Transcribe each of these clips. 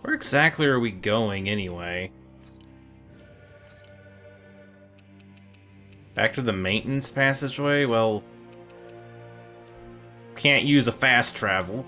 Where exactly are we going, anyway? Back to the maintenance passageway? Well, can't use a fast travel.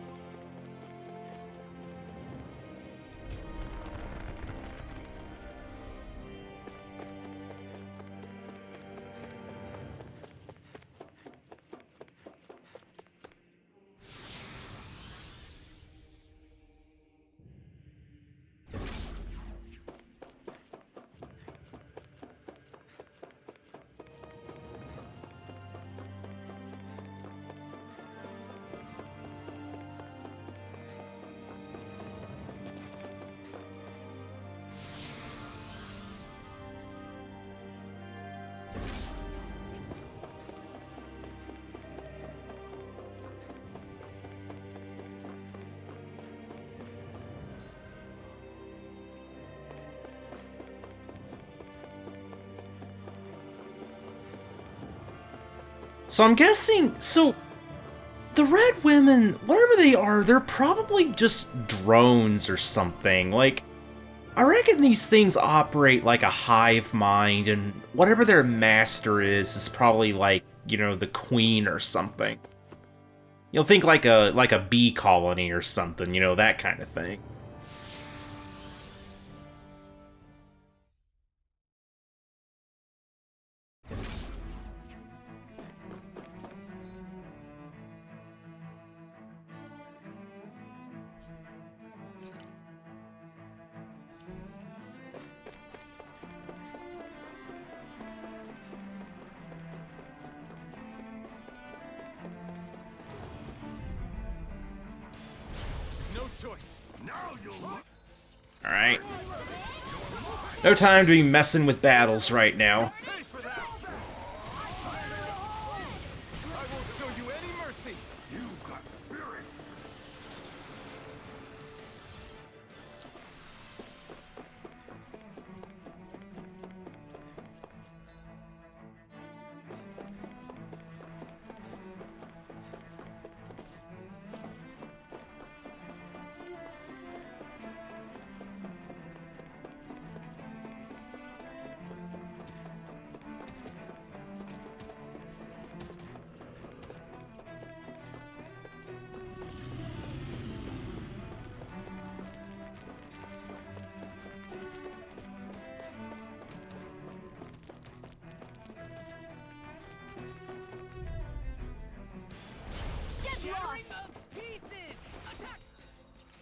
So I'm guessing, the red women, whatever they are, they're probably just drones or something. Like, I reckon these things operate like a hive mind, and whatever their master is probably like, you know, the queen or something. You'll think like a bee colony or something, you know, that kind of thing. Alright. No time to be messing with battles right now.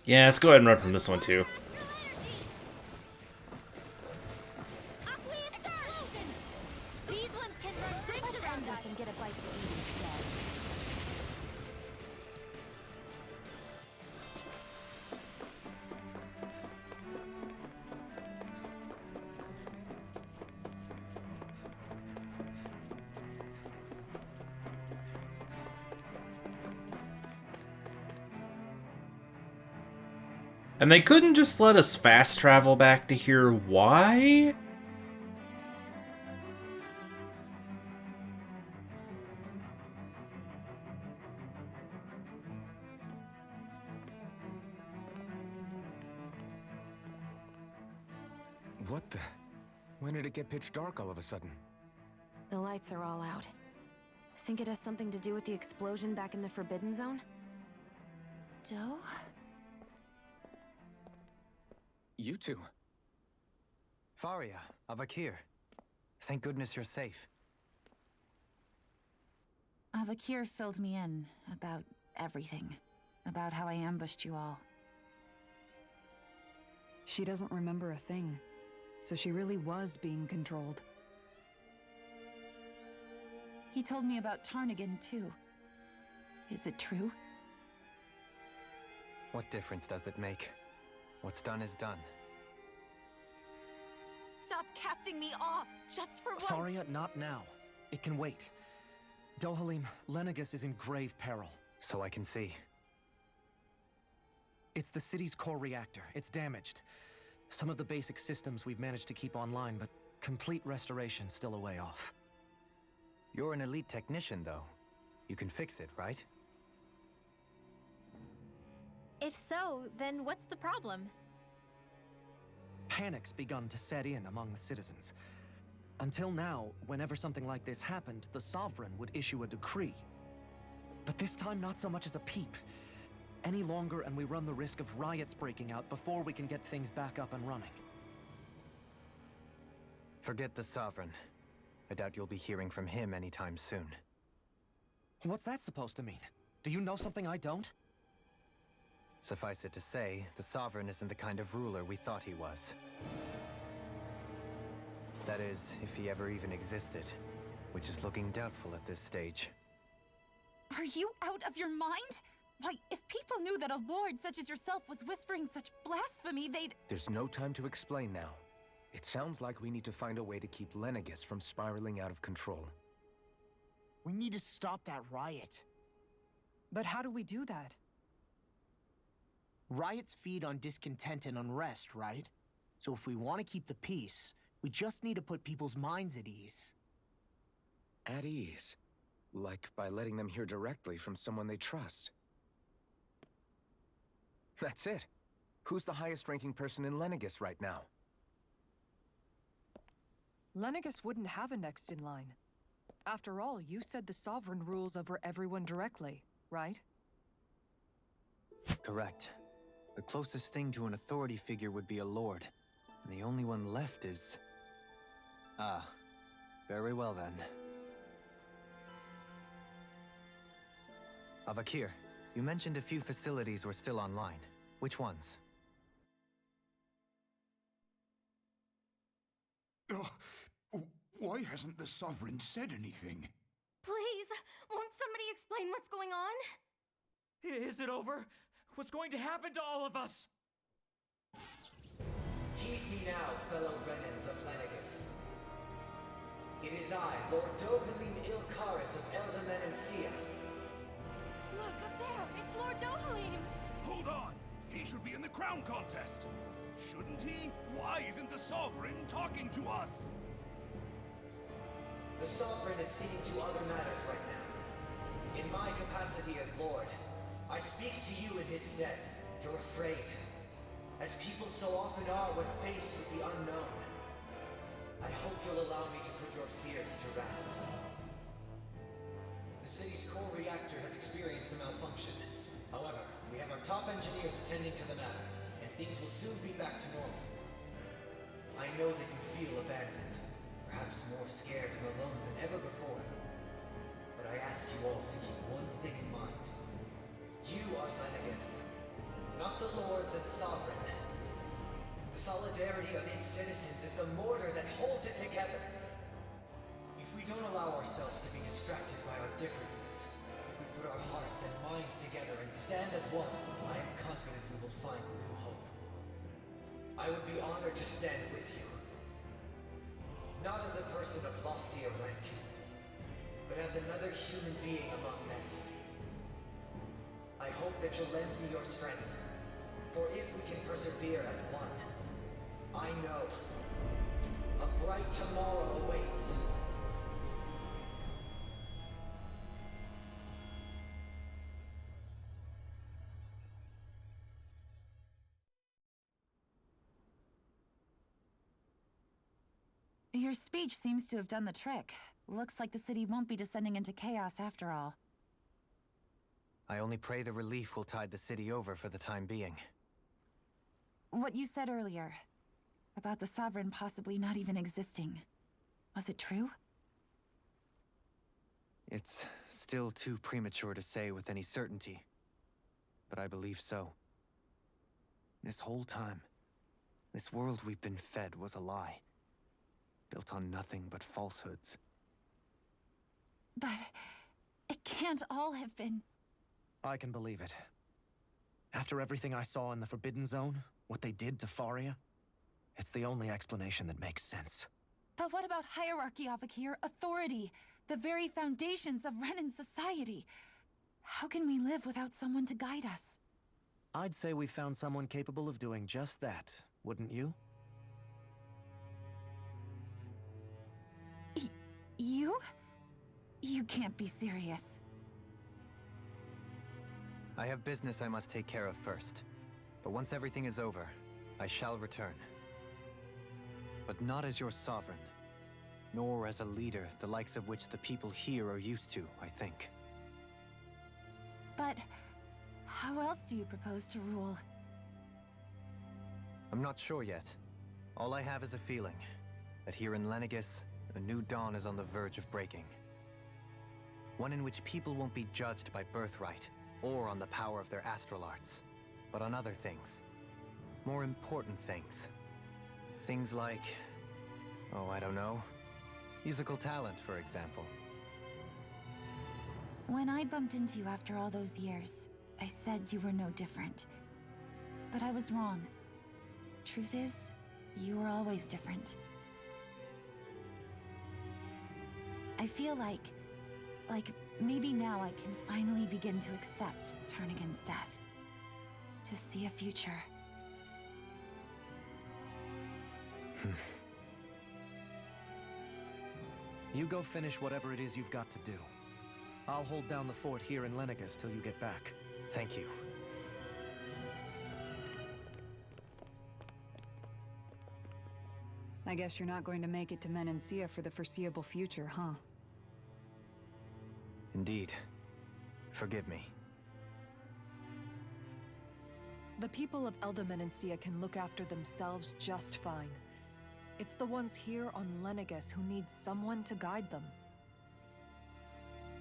Yeah, let's go ahead and run from this one too. And they couldn't just let us fast travel back to here. Why? What the? When did it get pitch dark all of a sudden? The lights are all out. Think it has something to do with the explosion back in the Forbidden Zone? Doe? You two. Faria, Avakir. Thank goodness you're safe. Avakir filled me in about everything. About how I ambushed you all. She doesn't remember a thing, so she really was being controlled. He told me about Tarnigan, too. Is it true? What difference does it make? What's done is done. Stop casting me off, just for once! Faria, not now. It can wait. Dohalim, Lenegis is in grave peril. So I can see. It's the city's core reactor. It's damaged. Some of the basic systems we've managed to keep online, but complete restoration's still a way off. You're an elite technician, though. You can fix it, right? If so, then what's the problem? panic's begun to set in among the citizens. Until now, whenever something like this happened, the Sovereign would issue a decree. But this time, not so much as a peep. Any longer, and we run the risk of riots breaking out before we can get things back up and running. Forget the Sovereign. I doubt you'll be hearing from him anytime soon. What's that supposed to mean? Do you know something I don't? Suffice it to say, the Sovereign isn't the kind of ruler we thought he was. That is, if he ever even existed, which is looking doubtful at this stage. Are you out of your mind? Why, if people knew that a lord such as yourself was whispering such blasphemy, they'd... There's no time to explain now. It sounds like we need to find a way to keep Lenegis from spiraling out of control. We need to stop that riot. But how do we do that? Riots feed on discontent and unrest, right? So if we want to keep the peace, we just need to put people's minds at ease. At ease? Like by letting them hear directly from someone they trust. That's it. Who's the highest-ranking person in Lenegis right now? Lenegis wouldn't have a next in line. After all, you said the Sovereign rules over everyone directly, right? Correct. The closest thing to an authority figure would be a lord. And the only one left is... Ah. Very well then. Avakir, you mentioned a few facilities were still online. Which ones? Why hasn't the Sovereign said anything? Please, won't somebody explain what's going on? Is it over? What's going to happen to all of us? Heed me now, fellow Renans of Lenegis. It is I, Lord Dohalim Ilkaris of Elda Menancia. Look, up there! It's Lord Dohalim! Hold on! He should be in the crown contest! Shouldn't he? Why isn't the Sovereign talking to us? The Sovereign is seeing to other matters right now. In my capacity as Lord, I speak to you in his stead. You're afraid. As people so often are when faced with the unknown. I hope you'll allow me to put your fears to rest. The city's core reactor has experienced a malfunction. However, we have our top engineers attending to the matter, and things will soon be back to normal. I know that you feel abandoned, perhaps more scared and alone than ever before. But I ask you all to keep one thing in mind. You are Lenegis, not the lords and sovereign. The solidarity of its citizens is the mortar that holds it together. If we don't allow ourselves to be distracted by our differences, if we put our hearts and minds together and stand as one, I am confident we will find new hope. I would be honored to stand with you. Not as a person of loftier rank, but as another human being among many. I hope that you'll lend me your strength, for if we can persevere as one, I know a bright tomorrow awaits. Your speech seems to have done the trick. Looks like the city won't be descending into chaos after all. I only pray the relief will tide the city over for the time being. What you said earlier, about the Sovereign possibly not even existing, was it true? It's still too premature to say with any certainty, but I believe so. This whole time, this world we've been fed was a lie, built on nothing but falsehoods. But it can't all have been... I can believe it. After everything I saw in the Forbidden Zone, what they did to Faria, it's the only explanation that makes sense. But what about hierarchy, Avakir? Authority? The very foundations of Renan society? How can we live without someone to guide us? I'd say we found someone capable of doing just that, wouldn't you? You? You can't be serious. I have business I must take care of first. But once everything is over, I shall return. But not as your sovereign. Nor as a leader, the likes of which the people here are used to, I think. But how else do you propose to rule? I'm not sure yet. All I have is a feeling that here in Lenegis, a new dawn is on the verge of breaking. One in which people won't be judged by birthright or on the power of their astral arts, but on other things. More important things. Things like, oh, I don't know, musical talent, for example. When I bumped into you after all those years, I said you were no different. But I was wrong. Truth is, you were always different. I feel like maybe now I can finally begin to accept Turnagain's death. To see a future. You go finish whatever it is you've got to do. I'll hold down the fort here in Lenegis till you get back. Thank you. I guess you're not going to make it to Menancia for the foreseeable future, huh? Indeed. Forgive me. The people of Elda Menancia can look after themselves just fine. It's the ones here on Lenegis who need someone to guide them.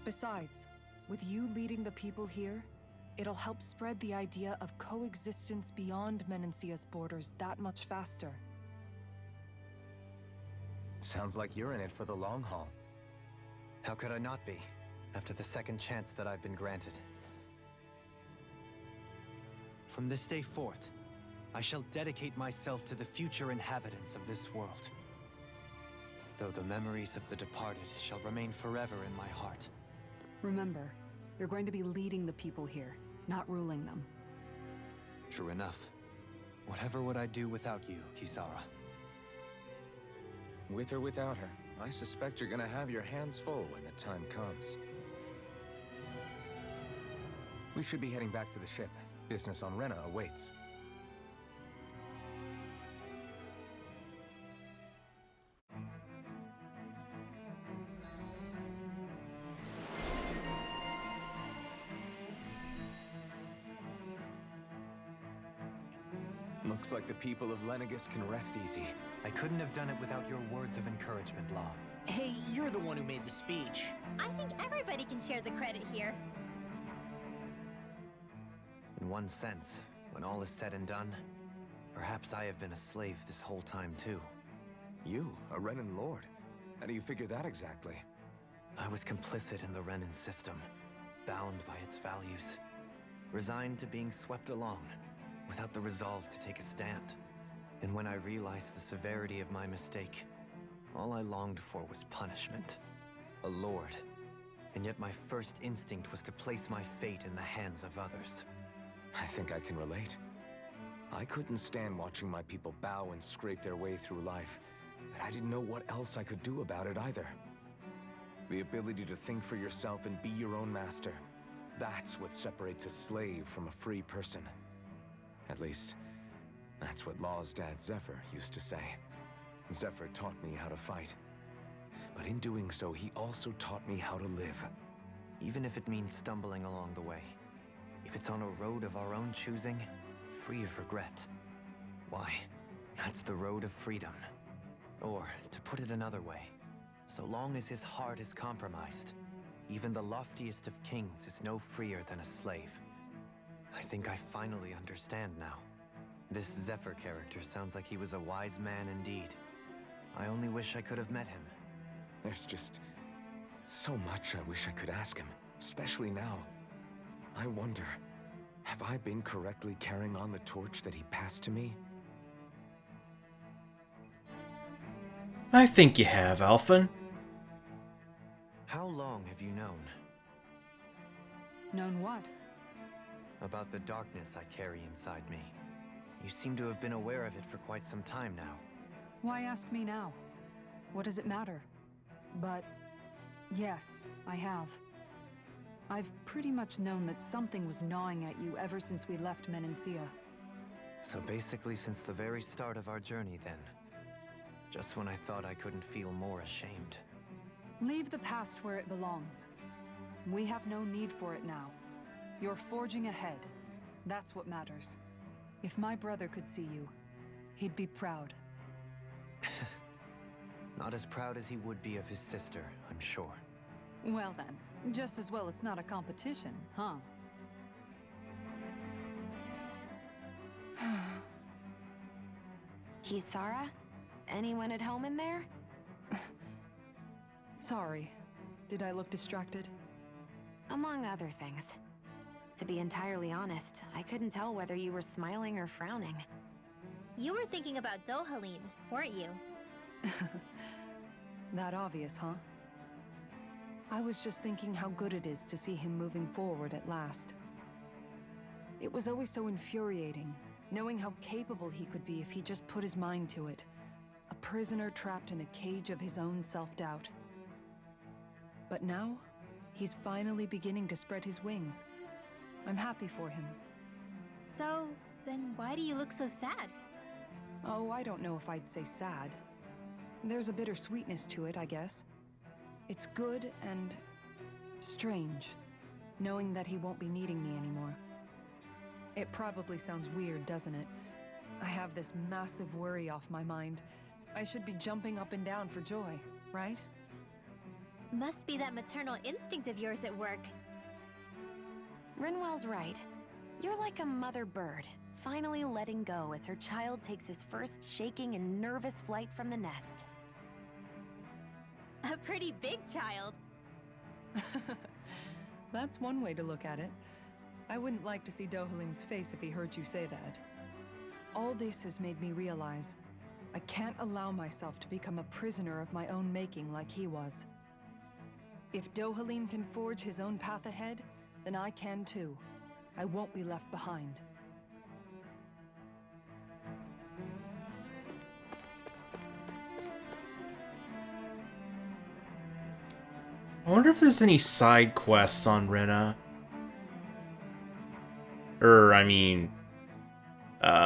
Besides, with you leading the people here, it'll help spread the idea of coexistence beyond Menancia's borders that much faster. Sounds like you're in it for the long haul. How could I not be, after the second chance that I've been granted? From this day forth, I shall dedicate myself to the future inhabitants of this world. Though the memories of the departed shall remain forever in my heart. Remember, you're going to be leading the people here, not ruling them. True enough. Whatever would I do without you, Kisara? With or without her, I suspect you're gonna have your hands full when the time comes. We should be heading back to the ship. Business on Rena awaits. Looks like the people of Lenegis can rest easy. I couldn't have done it without your words of encouragement, Law. Hey, you're the one who made the speech. I think everybody can share the credit here. In one sense, when all is said and done, perhaps I have been a slave this whole time too. You, a Renan Lord? How do you figure that exactly? I was complicit in the Renan system, bound by its values, resigned to being swept along, without the resolve to take a stand. And when I realized the severity of my mistake, all I longed for was punishment. A lord. And yet my first instinct was to place my fate in the hands of others. I think I can relate. I couldn't stand watching my people bow and scrape their way through life, but I didn't know what else I could do about it either. The ability to think for yourself and be your own master, that's what separates a slave from a free person. At least, that's what Law's dad Zephyr used to say. Zephyr taught me how to fight. But in doing so, he also taught me how to live. Even if it means stumbling along the way. If it's on a road of our own choosing, free of regret. Why, that's the road of freedom. Or, to put it another way, so long as his heart is compromised, even the loftiest of kings is no freer than a slave. I think I finally understand now. This Zephyr character sounds like he was a wise man indeed. I only wish I could have met him. There's just so much I wish I could ask him, especially now. I wonder, have I been correctly carrying on the torch that he passed to me? I think you have, Alphen. How long have you known? Known what? About the darkness I carry inside me. You seem to have been aware of it for quite some time now. Why ask me now? What does it matter? But yes, I have. I've pretty much known that something was gnawing at you ever since we left Menancia. So basically since the very start of our journey then. Just when I thought I couldn't feel more ashamed. Leave the past where it belongs. We have no need for it now. You're forging ahead. That's what matters. If my brother could see you, he'd be proud. Not as proud as he would be of his sister, I'm sure. Well then, just as well it's not a competition, huh? Kisara? Anyone at home in there? Sorry. Did I look distracted? Among other things. To be entirely honest, I couldn't tell whether you were smiling or frowning. You were thinking about Dohalim, weren't you? That obvious, huh? I was just thinking how good it is to see him moving forward at last. It was always so infuriating, knowing how capable he could be if he just put his mind to it. A prisoner trapped in a cage of his own self-doubt. But now, he's finally beginning to spread his wings. I'm happy for him. So, then why do you look so sad? Oh, I don't know if I'd say sad. There's a bittersweetness to it, I guess. It's good and strange, knowing that he won't be needing me anymore. It probably sounds weird, doesn't it? I have this massive worry off my mind. I should be jumping up and down for joy, right? Must be that maternal instinct of yours at work. Rinwell's right. You're like a mother bird, finally letting go as her child takes his first shaking and nervous flight from the nest. A pretty big child. That's one way to look at it. I wouldn't like to see Dohalim's face if he heard you say that. All this has made me realize I can't allow myself to become a prisoner of my own making like he was. If Dohalim can forge his own path ahead, then I can too. I won't be left behind. I wonder if there's any side quests on Rena.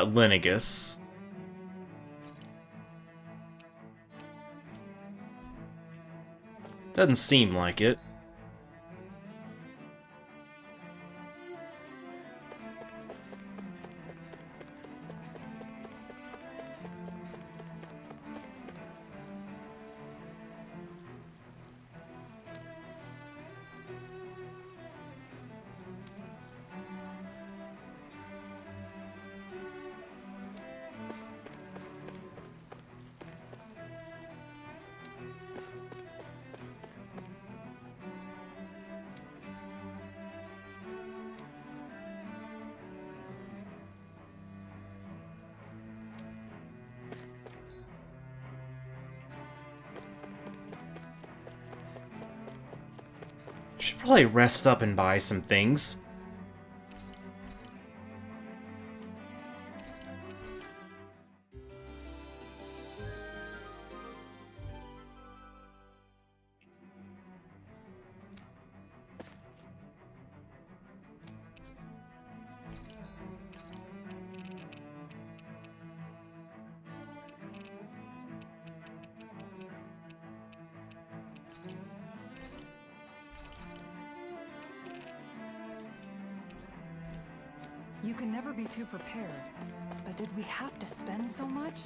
Lenegis. Doesn't seem like it. Should probably rest up and buy some things. You can never be too prepared. But did we have to spend so much?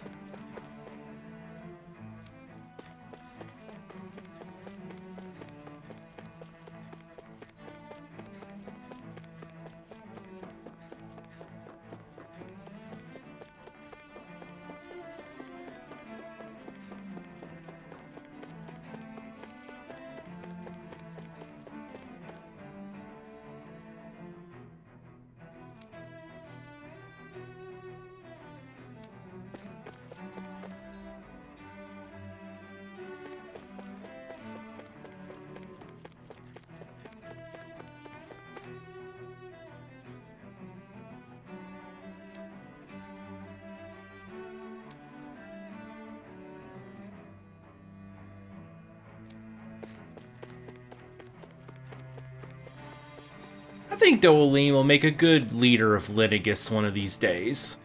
I think Dohalim will make a good leader of Lenegis one of these days.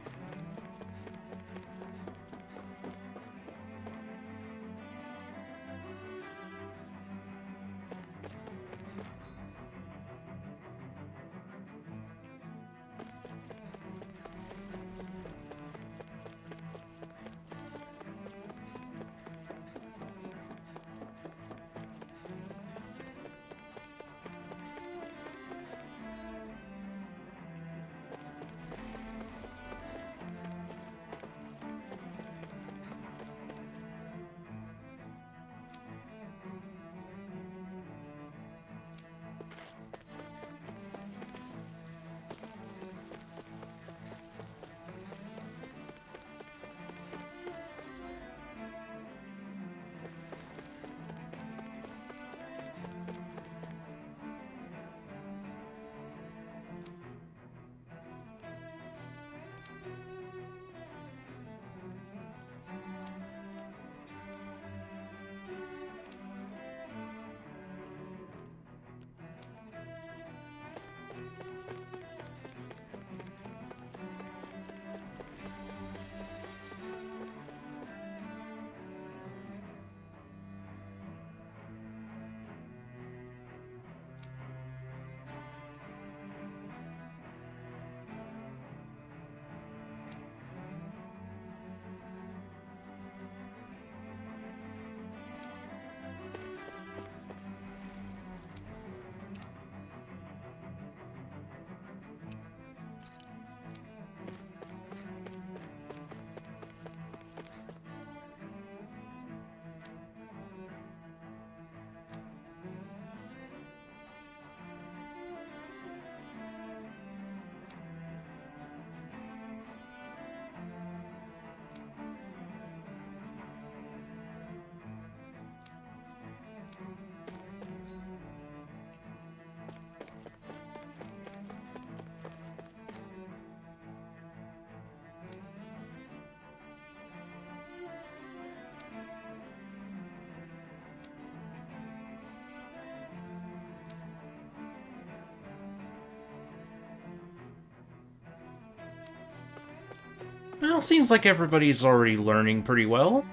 Well, seems like everybody's already learning pretty well.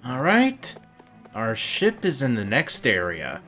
Alright, our ship is in the next area.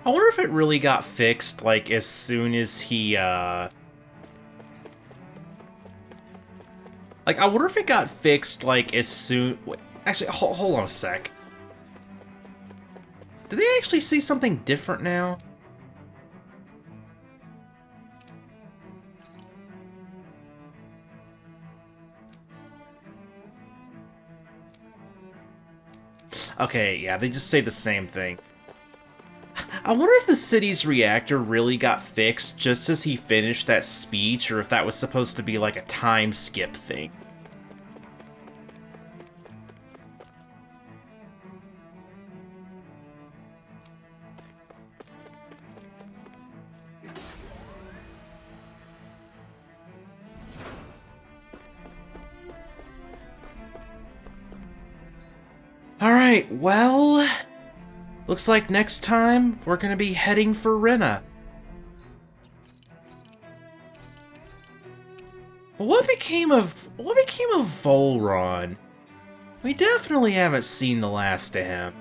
I wonder if it really got fixed, like, as soon as he, Like, I wonder if it got fixed, like, as soon... Wait, actually, hold on a sec. Did they actually see something different now? Okay, yeah, they just say the same thing. I wonder if the city's reactor really got fixed just as he finished that speech, or if that was supposed to be like a time skip thing. Alright, well... Looks like next time, we're gonna be heading for Rena. But what became of Volron? We definitely haven't seen the last of him.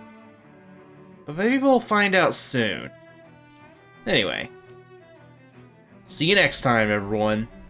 But maybe we'll find out soon. Anyway. See you next time, everyone.